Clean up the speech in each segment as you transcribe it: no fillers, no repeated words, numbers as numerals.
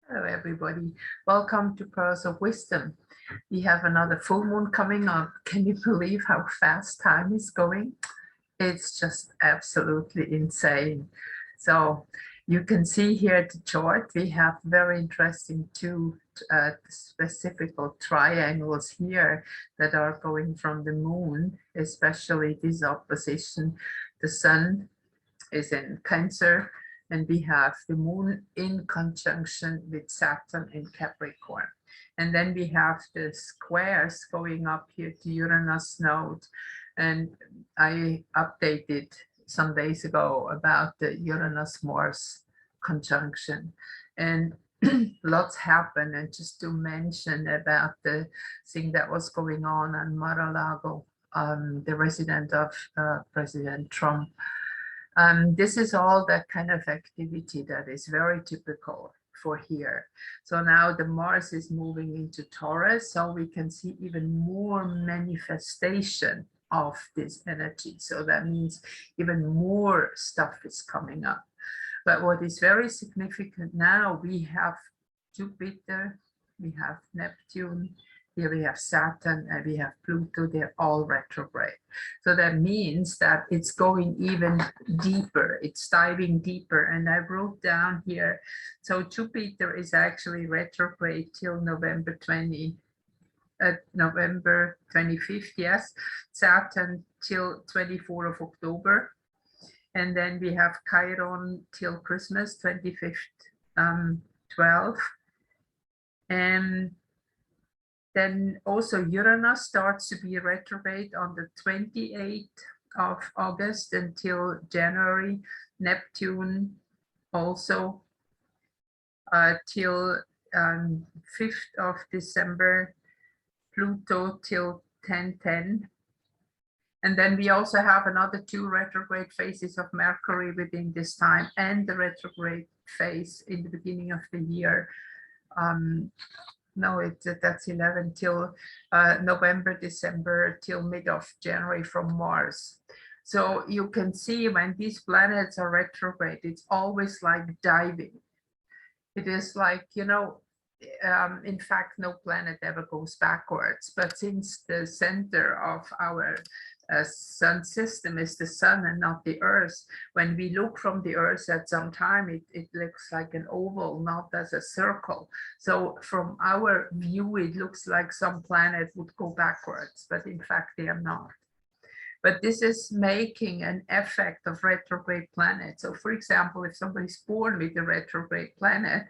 Hello, everybody. Welcome to Pearls of Wisdom. We have another full moon coming up. Can you believe how fast time is going? It's just absolutely insane. So you can see here the chart. We have very interesting two specific triangles here that are going from the moon, especially this opposition. The sun is in Cancer, and we have the moon in conjunction with Saturn in Capricorn. And then we have the squares going up here to Uranus node. And I updated some days ago about the Uranus-Mars conjunction. And lots happened. And just to mention about the thing that was going on Mar-a-Lago, the resident of President Trump. This is all that kind of activity that is very typical for here. So now the Mars is moving into Taurus, so we can see even more manifestation of this energy. So that means even more stuff is coming up. But what is very significant now, we have Jupiter, we have Neptune, here we have Saturn, and we have Pluto. They're all retrograde. So that means that it's going even deeper. It's diving deeper. And I wrote down here, so Jupiter is actually retrograde till November 25th, yes. Saturn till 24th of October. And then we have Chiron till Christmas, 25th, 12th. And then also Uranus starts to be retrograde on the 28th of August until January. Neptune also till 5th of December. Pluto till 10/10. And then we also have another two retrograde phases of Mercury within this time, and the retrograde phase in the beginning of the year. No, that's 11 till November, December, till mid of January from Mars. So you can see when these planets are retrograde, it's always like diving. It is like, you know, in fact, no planet ever goes backwards. But since the center of our sun system is the sun and not the earth, when we look from the earth at some time, it looks like an oval, not as a circle. So from our view, it looks like some planet would go backwards, but in fact they are not. But this is making an effect of retrograde planets. So for example, if somebody's born with a retrograde planet,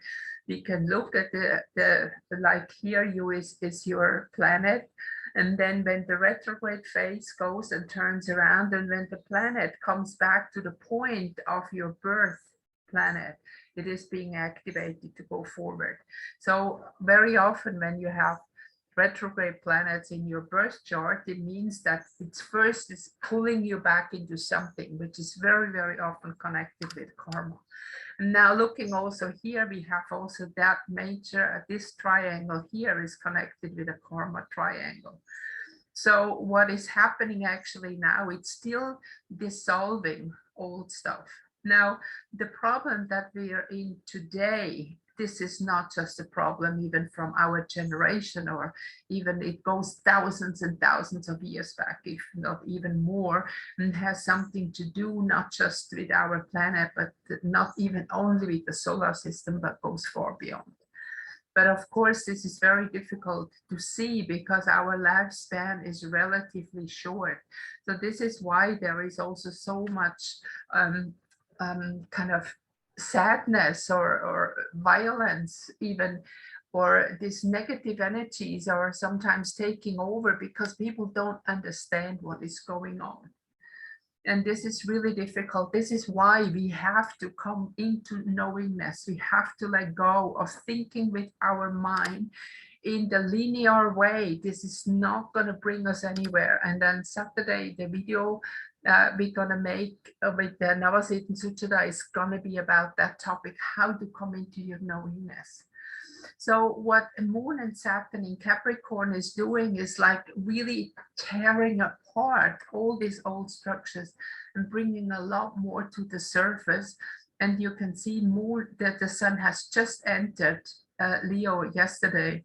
we can look at the like here, you is your planet. And then when the retrograde phase goes and turns around, and when the planet comes back to the point of your birth planet, it is being activated to go forward. So very often when you have retrograde planets in your birth chart, it means that it's first is pulling you back into something, which is very, very often connected with karma. And now looking also here, we have also that major, this triangle here is connected with a karma triangle. So what is happening actually now, it's still dissolving old stuff. Now, the problem that we are in today, this is not just a problem even from our generation, or even it goes thousands and thousands of years back, if not even more, and has something to do not just with our planet, but not even only with the solar system, but goes far beyond. But of course, this is very difficult to see because our lifespan is relatively short. So this is why there is also so much kind of sadness or violence even, or these negative energies are sometimes taking over because people don't understand what is going on. And this is really difficult. This is why we have to come into knowingness. We have to let go of thinking with our mind in the linear way. This is not going to bring us anywhere. And then Saturday, the video we're going to make with the Navasatan Suchada is going to be about that topic, how to come into your knowingness. So what Moon and Saturn in Capricorn is doing is like really tearing apart all these old structures and bringing a lot more to the surface. And you can see more that the sun has just entered Leo yesterday.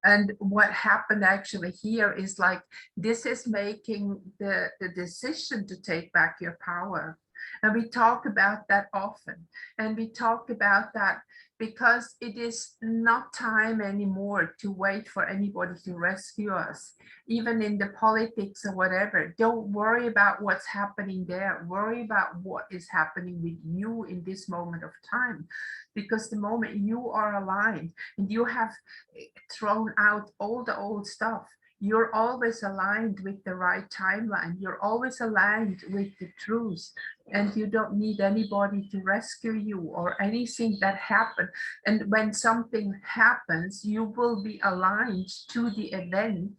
And what happened actually here is like, this is making the decision to take back your power. And we talk about that often. And we talk about that because it is not time anymore to wait for anybody to rescue us, even in the politics or whatever. Don't worry about what's happening there. Worry about what is happening with you in this moment of time. Because the moment you are aligned and you have thrown out all the old stuff, you're always aligned with the right timeline. You're always aligned with the truth, and you don't need anybody to rescue you or anything that happened. And when something happens, you will be aligned to the event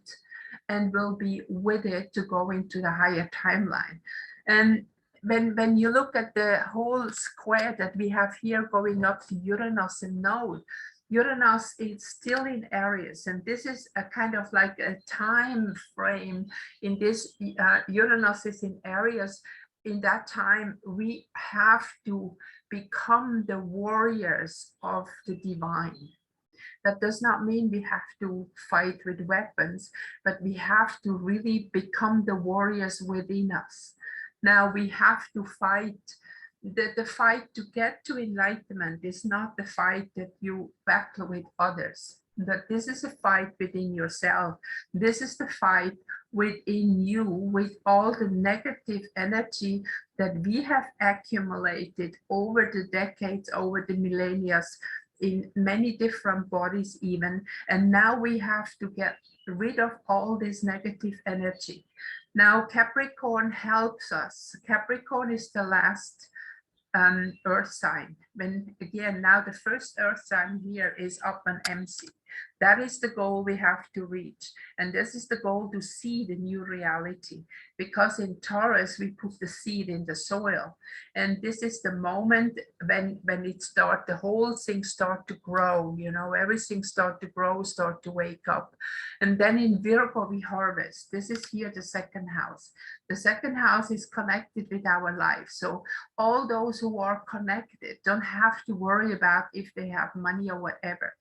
and will be with it to go into the higher timeline. And when you look at the whole square that we have here going up to Uranus and Node, Uranus is still in Aries, and this is a kind of like a time frame in this. Uranus is in Aries. In that time, we have to become the warriors of the divine. That does not mean we have to fight with weapons, but we have to really become the warriors within us. Now we have to fight. The fight to get to enlightenment is not the fight that you battle with others. That this is a fight within yourself. This is the fight within you, with all the negative energy that we have accumulated over the decades, over the millennia, in many different bodies even. And now we have to get rid of all this negative energy. Now Capricorn helps us. Capricorn is the last earth sign. When again, now the first earth sign here is up on MC. That is the goal we have to reach. And this is the goal, to see the new reality. Because in Taurus, we put the seed in the soil. And this is the moment when it starts, the whole thing start to grow, you know, everything start to grow, start to wake up. And then in Virgo, we harvest. This is here the second house. The second house is connected with our life. So all those who are connected don't have to worry about if they have money or whatever.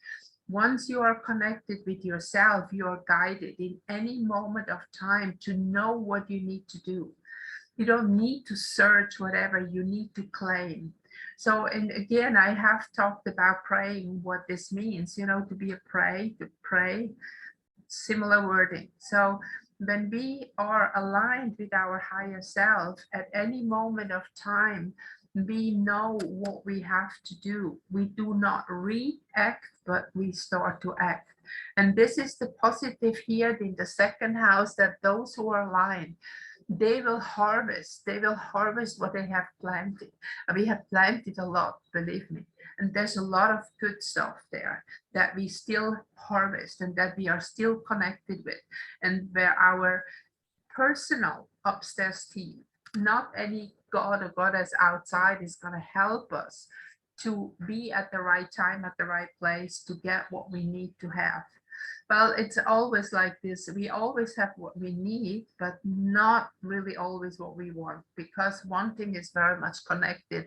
Once you are connected with yourself, you are guided in any moment of time to know what you need to do. You don't need to search whatever, you need to claim. So, and again, I have talked about praying, what this means, you know, to be a prey, to pray, similar wording. So when we are aligned with our higher self at any moment of time, we know what we have to do. We do not react, but we start to act. And this is the positive here in the second house, that those who are aligned, they will harvest what they have planted. And we have planted a lot, believe me. And there's a lot of good stuff there that we still harvest and that we are still connected with. And where our personal upstairs team, not any god or goddess outside, is going to help us to be at the right time, at the right place, to get what we need to have. Well, it's always like this. We always have what we need, but not really always what we want, because wanting is very much connected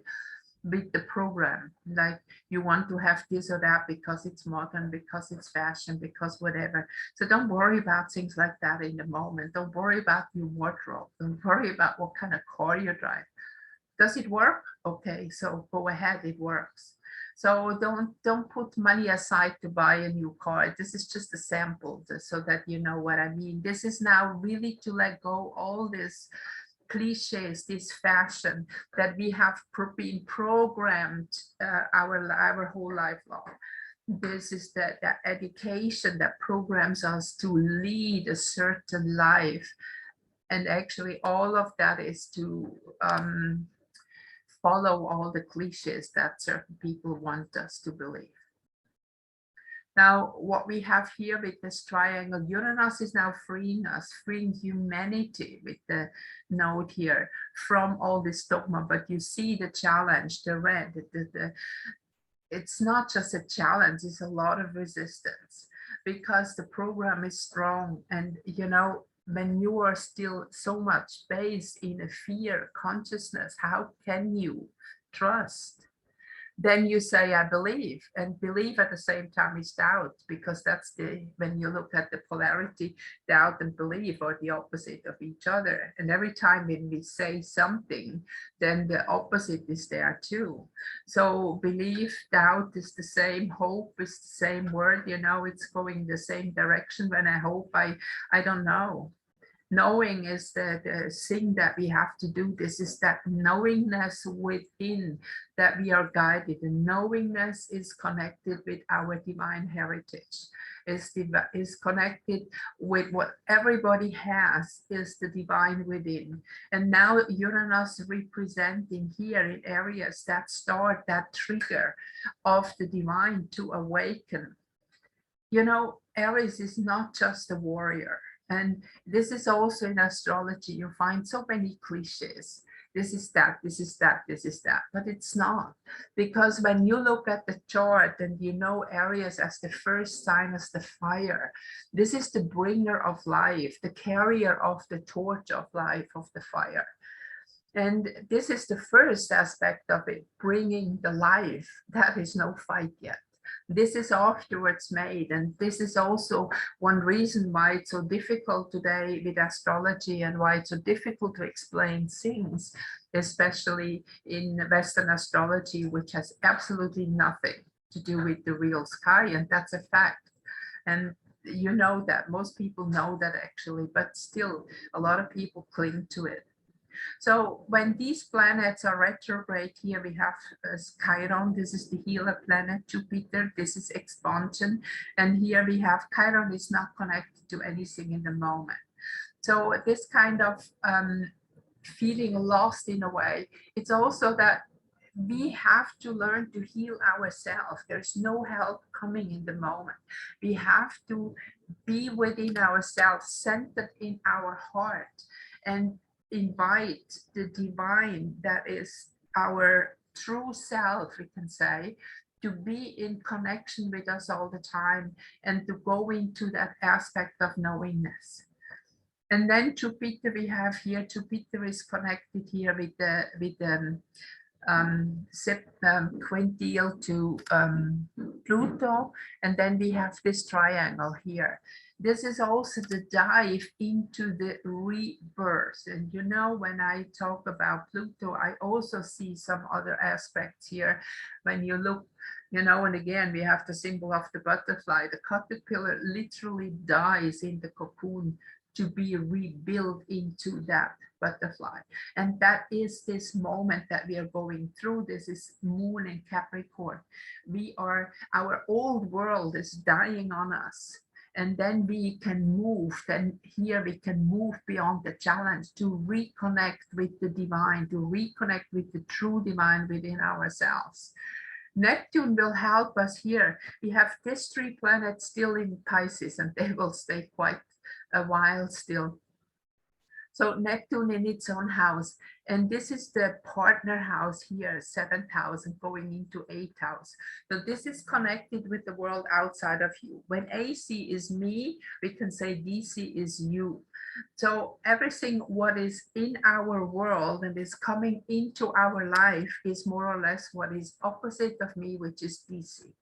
with the program. Like, you want to have this or that because it's modern, because it's fashion, because whatever. So don't worry about things like that in the moment. Don't worry about your wardrobe. Don't worry about what kind of car you drive. Does it work? Okay, so go ahead, it works. So don't put money aside to buy a new car. This is just a sample, so that you know what I mean. This is now really to let go all this cliches, this fashion that we have been programmed our whole life long. This is the education that programs us to lead a certain life. And actually all of that is to follow all the cliches that certain people want us to believe. Now, what we have here with this triangle, Uranus is now freeing us, freeing humanity with the node here from all this dogma. But you see the challenge, the red, it's not just a challenge, it's a lot of resistance, because the program is strong. And, you know, when you are still so much based in a fear consciousness, how can you trust? then you say, I believe, and believe at the same time is doubt, because that's when you look at the polarity, doubt and belief are the opposite of each other. And every time when we say something, then the opposite is there too. So belief, doubt is the same, hope is the same word, it's going the same direction. When I hope, I don't know. Knowing is the thing that we have to do. This is that knowingness within, that we are guided. And knowingness is connected with our divine heritage, is connected with what everybody has, is the divine within. And now Uranus representing here in Aries, that start, that trigger of the divine to awaken. Aries is not just a warrior. And this is also in astrology, you find so many cliches. This is that, this is that, this is that, but it's not. Because when you look at the chart and Aries as the first sign, as the fire, this is the bringer of life, the carrier of the torch of life, of the fire. And this is the first aspect of it, bringing the life. That is no fight yet. This is afterwards made, and this is also one reason why it's so difficult today with astrology, and why it's so difficult to explain things, especially in Western astrology, which has absolutely nothing to do with the real sky, and that's a fact. And you know that, most people know that actually, but still a lot of people cling to it. So when these planets are retrograde, here we have Chiron, this is the healer planet, Jupiter, this is expansion. And here we have Chiron is not connected to anything in the moment. So this kind of feeling lost in a way, it's also that we have to learn to heal ourselves. There's no help coming in the moment. We have to be within ourselves, centered in our heart, and invite the divine, that is our true self, we can say, to be in connection with us all the time, and to go into that aspect of knowingness. And then Jupiter we have here, Jupiter is connected here with the quintile to Pluto, and then we have this triangle here. This is also the dive into the rebirth. And when I talk about Pluto, I also see some other aspects here. When you look, and again, we have the symbol of the butterfly. The caterpillar literally dies in the cocoon to be rebuilt into that butterfly. And that is this moment that we are going through. This is Moon in Capricorn. Our old world is dying on us. And then we can move, then here we can move beyond the challenge to reconnect with the divine, to reconnect with the true divine within ourselves. Neptune will help us here. We have these 3 planets still in Pisces, and they will stay quite a while still. So Neptune in its own house, and this is the partner house here, 7th house, and going into 8th house. So this is connected with the world outside of you. When AC is me, we can say DC is you. So everything what is in our world and is coming into our life is more or less what is opposite of me, which is DC.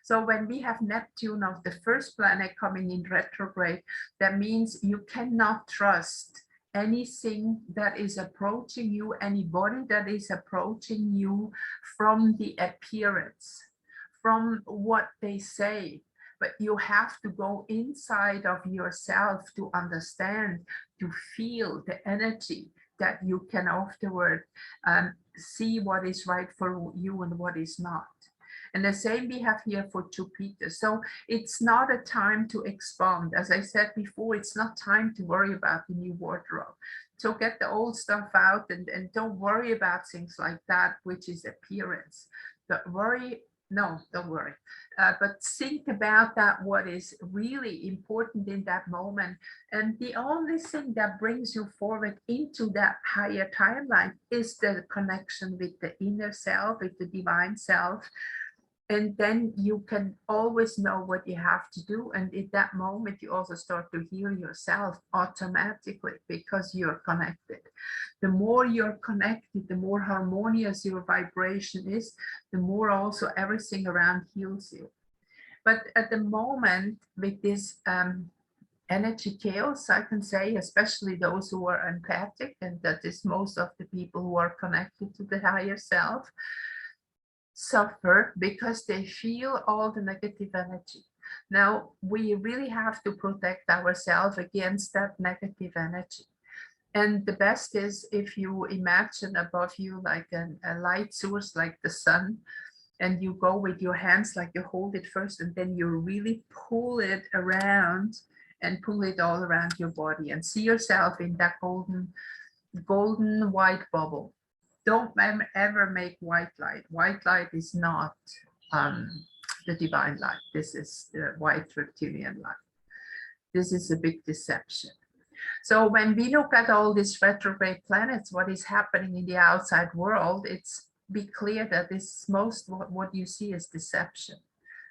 So when we have Neptune, of the first planet, coming in retrograde, that means you cannot trust anything that is approaching you, anybody that is approaching you from the appearance, from what they say. But you have to go inside of yourself to understand, to feel the energy, that you can afterward see what is right for you and what is not. And the same we have here for Jupiter. So it's not a time to expand. As I said before, it's not time to worry about the new wardrobe. So get the old stuff out, and don't worry about things like that, which is appearance. Don't worry. But think about that, what is really important in that moment. And the only thing that brings you forward into that higher timeline is the connection with the inner self, with the divine self. And then you can always know what you have to do. And in that moment, you also start to heal yourself automatically because you're connected. The more you're connected, the more harmonious your vibration is, the more also everything around heals you. But at the moment, with this energy chaos, I can say, especially those who are empathic, and that is most of the people who are connected to the higher self, suffer because they feel all the negative energy. Now, we really have to protect ourselves against that negative energy. And the best is if you imagine above you like a light source like the sun, and you go with your hands, like you hold it first, and then you really pull it around and pull it all around your body and see yourself in that golden white bubble. Don't ever make white light. White light is not the divine light. This is the white reptilian light. This is a big deception. So when we look at all these retrograde planets, what is happening in the outside world, it's be clear that this most what you see is deception.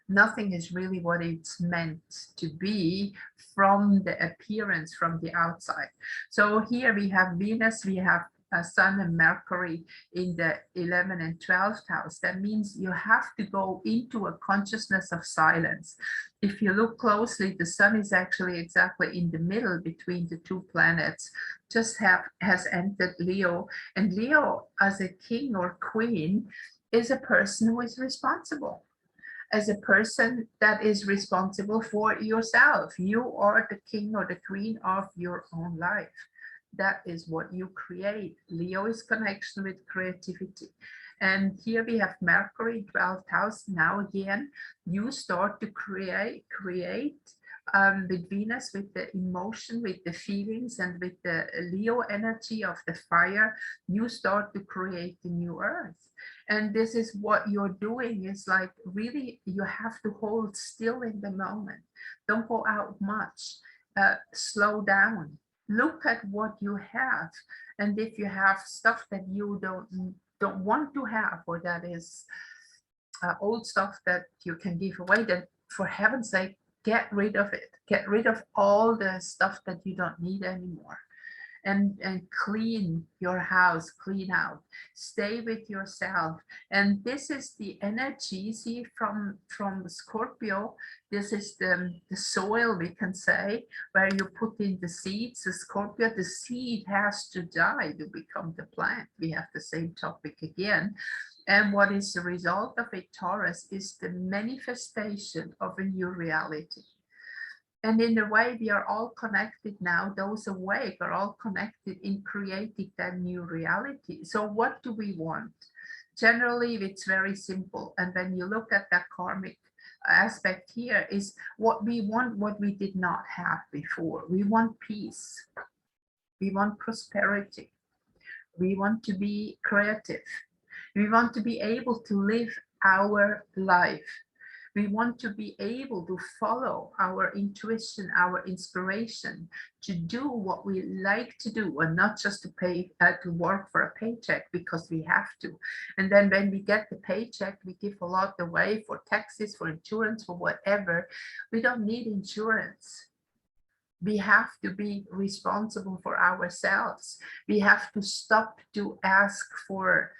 Nothing is really what it's meant to be from the appearance from the outside. So here we have Venus, we have Sun and Mercury in the 11th and 12th house. That means you have to go into a consciousness of silence. If you look closely, the Sun is actually exactly in the middle between the two planets, has entered Leo. And Leo, as a king or queen, is a person who is responsible. As a person that is responsible for yourself. You are the king or the queen of your own life. That is what you create. Leo is connection with creativity. And here we have Mercury, 12th house. Now again, you start to create with Venus, with the emotion, with the feelings, and with the Leo energy of the fire, you start to create the new earth. And this is what you're doing, is like really, you have to hold still in the moment. Don't go out much, slow down. Look at what you have. And if you have stuff that you don't want to have, or that is old stuff that you can give away, then for heaven's sake, get rid of it. Get rid of all the stuff that you don't need anymore. And clean your house, clean out, stay with yourself. And this is the energy, see, from Scorpio. This is the soil, we can say, where you put in the seeds. The Scorpio, the seed has to die to become the plant. We have the same topic again. And what is the result of a Taurus is the manifestation of a new reality. And in a way, we are all connected now. Those awake are all connected in creating that new reality. So what do we want? Generally, it's very simple. And when you look at that karmic aspect here, is what we want, what we did not have before. We want peace. We want prosperity. We want to be creative. We want to be able to live our life. We want to be able to follow our intuition, our inspiration, to do what we like to do, and not just to work for a paycheck because we have to. And then when we get the paycheck, we give a lot away for taxes, for insurance, for whatever. We don't need insurance. We have to be responsible for ourselves. We have to stop to ask for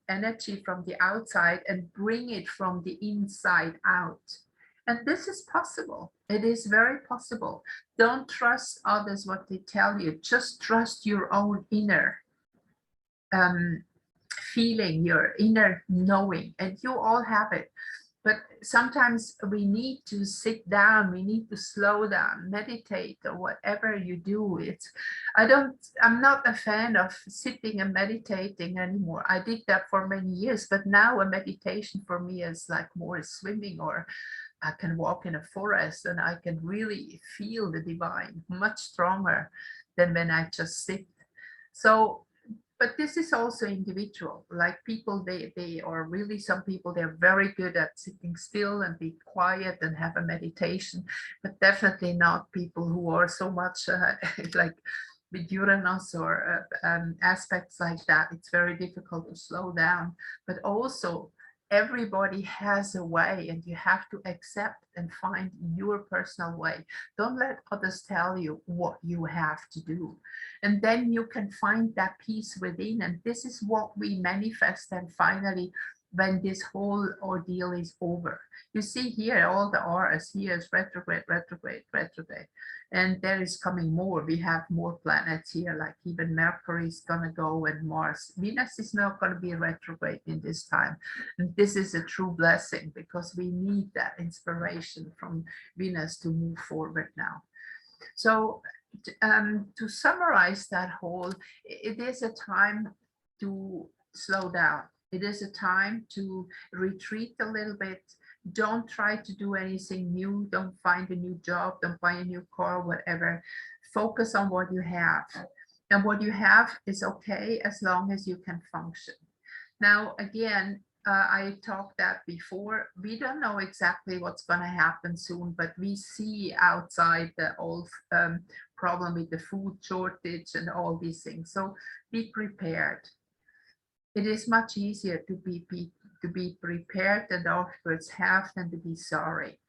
energy from the outside and bring it from the inside out. And this is possible. It is very possible. Don't trust others, what they tell you. Just trust your own inner feeling, your inner knowing, and you all have it. But sometimes we need to sit down, we need to slow down, meditate, or whatever you do. I'm not a fan of sitting and meditating anymore. I did that for many years, but now a meditation for me is like more swimming, or I can walk in a forest and I can really feel the divine much stronger than when I just sit. So, but this is also individual. Like people, they are really, some people, they're very good at sitting still and be quiet and have a meditation, but definitely not people who are so much like with Uranus or aspects like that. It's very difficult to slow down. But also everybody has a way, and you have to accept and find your personal way. Don't let others tell you what you have to do. And then you can find that peace within. And this is what we manifest. And finally, when this whole ordeal is over, you see here all the auras. Here is retrograde, retrograde, retrograde. And there is coming more. We have more planets here, like even Mercury is going to go, and Mars. Venus is not going to be retrograde in this time. And this is a true blessing, because we need that inspiration from Venus to move forward now. So to summarize that whole, it is a time to slow down. It is a time to retreat a little bit. Don't try to do anything new. Don't find a new job. Don't buy a new car, whatever. Focus on what you have. And what you have is okay as long as you can function. Now, again, I talked that before. We don't know exactly what's going to happen soon, but we see outside the old problem with the food shortage and all these things. So be prepared. It is much easier to be prepared and afterwards have than to be sorry.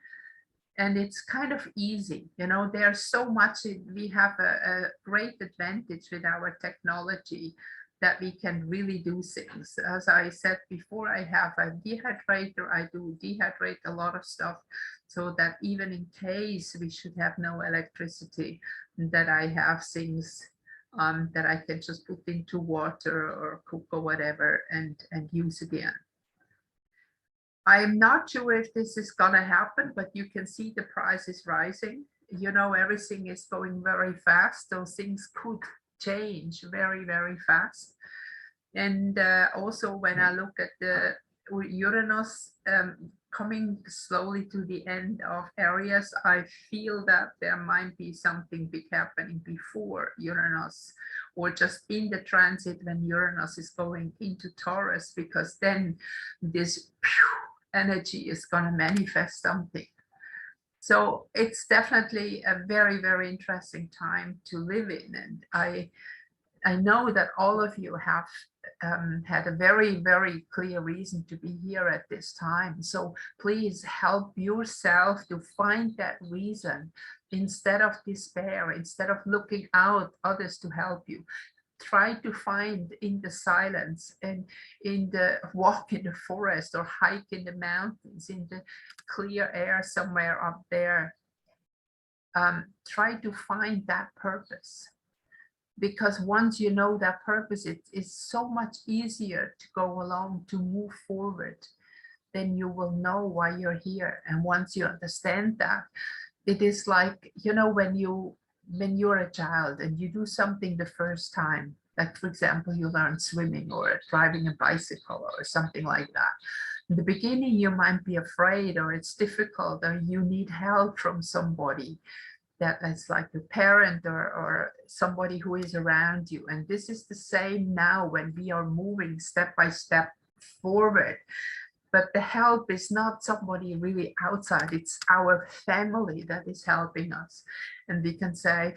And it's kind of easy, you know, there's so much. We have a great advantage with our technology that we can really do things. As I said before, I have a dehydrator. I do dehydrate a lot of stuff, so that even in case we should have no electricity, that I have things that I can just put into water or cook or whatever and use again. I'm not sure if this is going to happen, but you can see the price is rising. You know, everything is going very fast, so things could change very, very fast. And also when I look at the Uranus coming slowly to the end of Aries, I feel that there might be something big happening before Uranus, or just in the transit when Uranus is going into Taurus, because then this energy is going to manifest something. So it's definitely a very, very interesting time to live in. And I know that all of you have had a very, very clear reason to be here at this time. So please help yourself to find that reason instead of despair, instead of looking out others to help you. Try to find in the silence and in the walk in the forest or hike in the mountains, in the clear air somewhere up there. Try to find that purpose. Because once you know that purpose, it is so much easier to go along, to move forward. Then you will know why you're here. And once you understand that, it is like, you know, when you're a child and you do something the first time, like for example, you learn swimming or driving a bicycle or something like that. In the beginning, you might be afraid, or it's difficult, or you need help from somebody. That's like a parent or somebody who is around you. And this is the same now when we are moving step by step forward. But the help is not somebody really outside, it's our family that is helping us. And we can say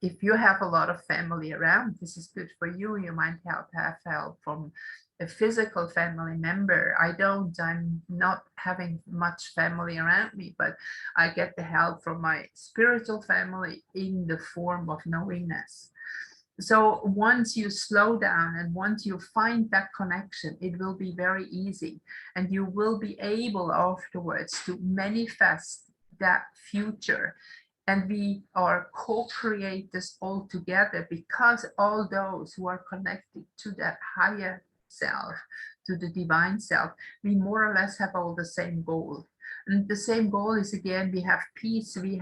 if you have a lot of family around, this is good for you. You might have help from a physical family member. I'm not having much family around me, but I get the help from my spiritual family in the form of knowingness. So once you slow down and once you find that connection, it will be very easy, and you will be able afterwards to manifest that future. And we are co-creators all together, because all those who are connected to that higher self, to the divine self, we more or less have all the same goal. And the same goal is, again, we have peace, we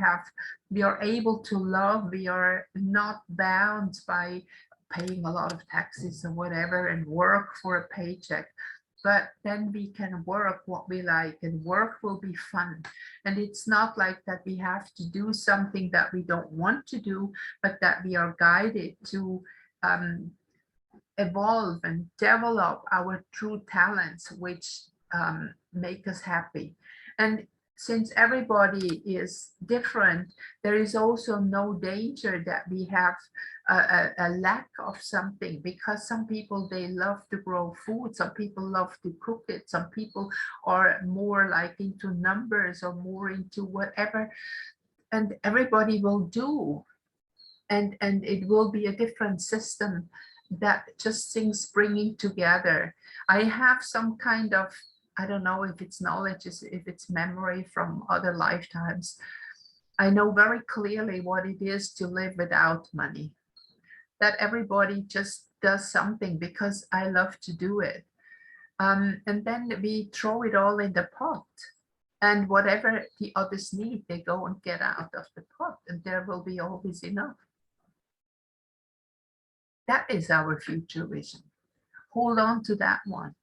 are able to love, we are not bound by paying a lot of taxes or whatever and work for a paycheck. But then we can work what we like, and work will be fun. And it's not like that we have to do something that we don't want to do, but that we are guided to evolve and develop our true talents, which make us happy. And since everybody is different, there is also no danger that we have a lack of something, because some people, they love to grow food, some people love to cook it, some people are more like into numbers or more into whatever, and everybody will do, and it will be a different system, that just things bringing together. I have some kind of, I don't know if it's knowledge, if it's memory from other lifetimes. I know very clearly what it is to live without money, that everybody just does something because I love to do it. And then we throw it all in the pot, and whatever the others need, they go and get out of the pot, and there will be always enough. That is our future vision. Hold on to that one.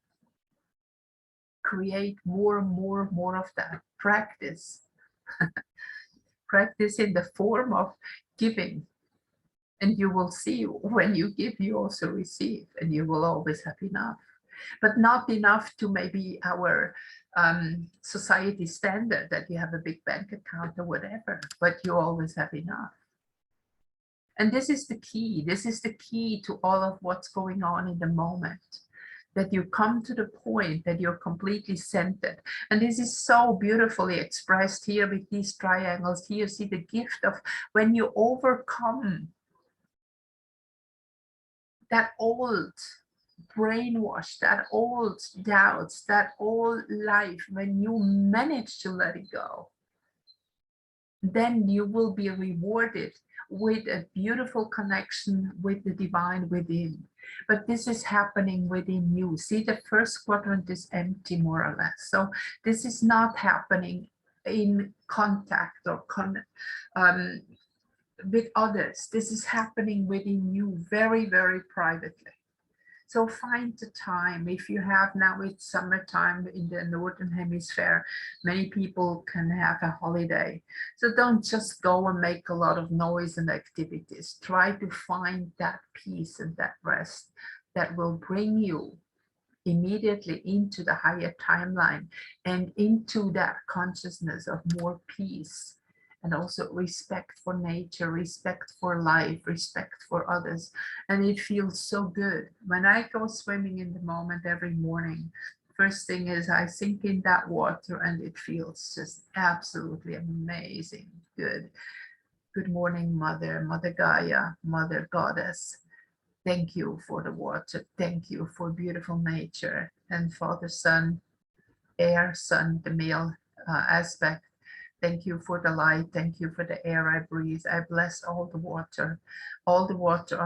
Create more and more and more of that. Practice. Practice in the form of giving. And you will see, when you give, you also receive, and you will always have enough. But not enough to maybe our society standard, that you have a big bank account or whatever, but you always have enough. And this is the key. This is the key to all of what's going on in the moment, that you come to the point that you're completely centered. And this is so beautifully expressed here with these triangles. Here you see the gift of when you overcome that old brainwash, that old doubts, that old life, when you manage to let it go, then you will be rewarded with a beautiful connection with the divine within. But this is happening within you. See, the first quadrant is empty, more or less. So this is not happening in contact or with others. This is happening within you, very, very privately. So find the time. If you have, now it's summertime in the Northern Hemisphere, many people can have a holiday. So don't just go and make a lot of noise and activities. Try to find that peace and that rest that will bring you immediately into the higher timeline and into that consciousness of more peace. And also respect for nature, respect for life, respect for others. And it feels so good. When I go swimming in the moment every morning, first thing is I sink in that water and it feels just absolutely amazing. Good. Good morning, Mother, Mother Gaia, Mother Goddess. Thank you for the water. Thank you for beautiful nature. And Father, Son, Air, Sun, the male aspect. Thank you for the light. Thank you for the air I breathe. I bless all the water on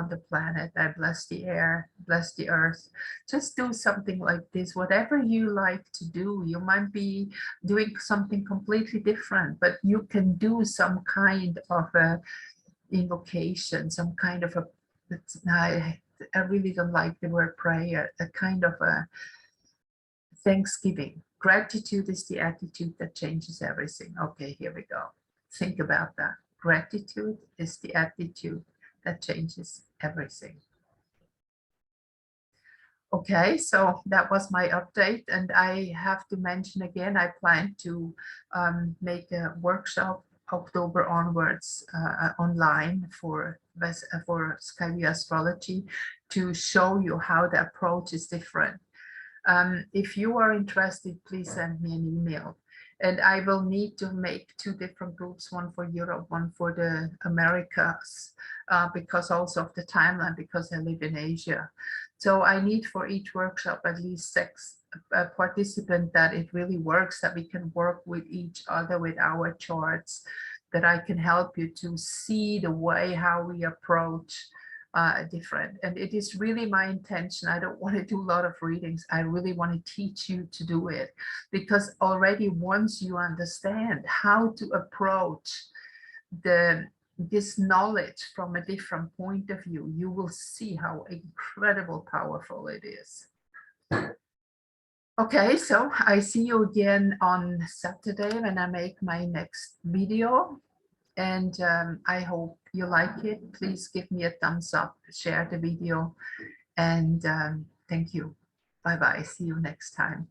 the planet. I bless the air, bless the earth. Just do something like this. Whatever you like to do, you might be doing something completely different, but you can do some kind of a invocation, some kind of a, I really don't like the word prayer, a kind of a thanksgiving. Gratitude is the attitude that changes everything. Okay, here we go. Think about that. Gratitude is the attitude that changes everything. Okay, so that was my update. And I have to mention again, I plan to make a workshop October onwards online for SkyView Astrology to show you how the approach is different. If you are interested, please send me an email. And I will need to make 2 different groups, one for Europe, one for the Americas, because also of the timeline, because I live in Asia. So I need for each workshop at least 6 participants, that it really works, that we can work with each other with our charts, that I can help you to see the way how we approach different. And it is really my intention. I don't want to do a lot of readings. I really want to teach you to do it, because already once you understand how to approach this knowledge from a different point of view, you will see how incredible powerful it is. Okay, so I see you again on Saturday when I make my next video. And I hope you like it. Please give me a thumbs up, share the video, and thank you. Bye-bye. See you next time.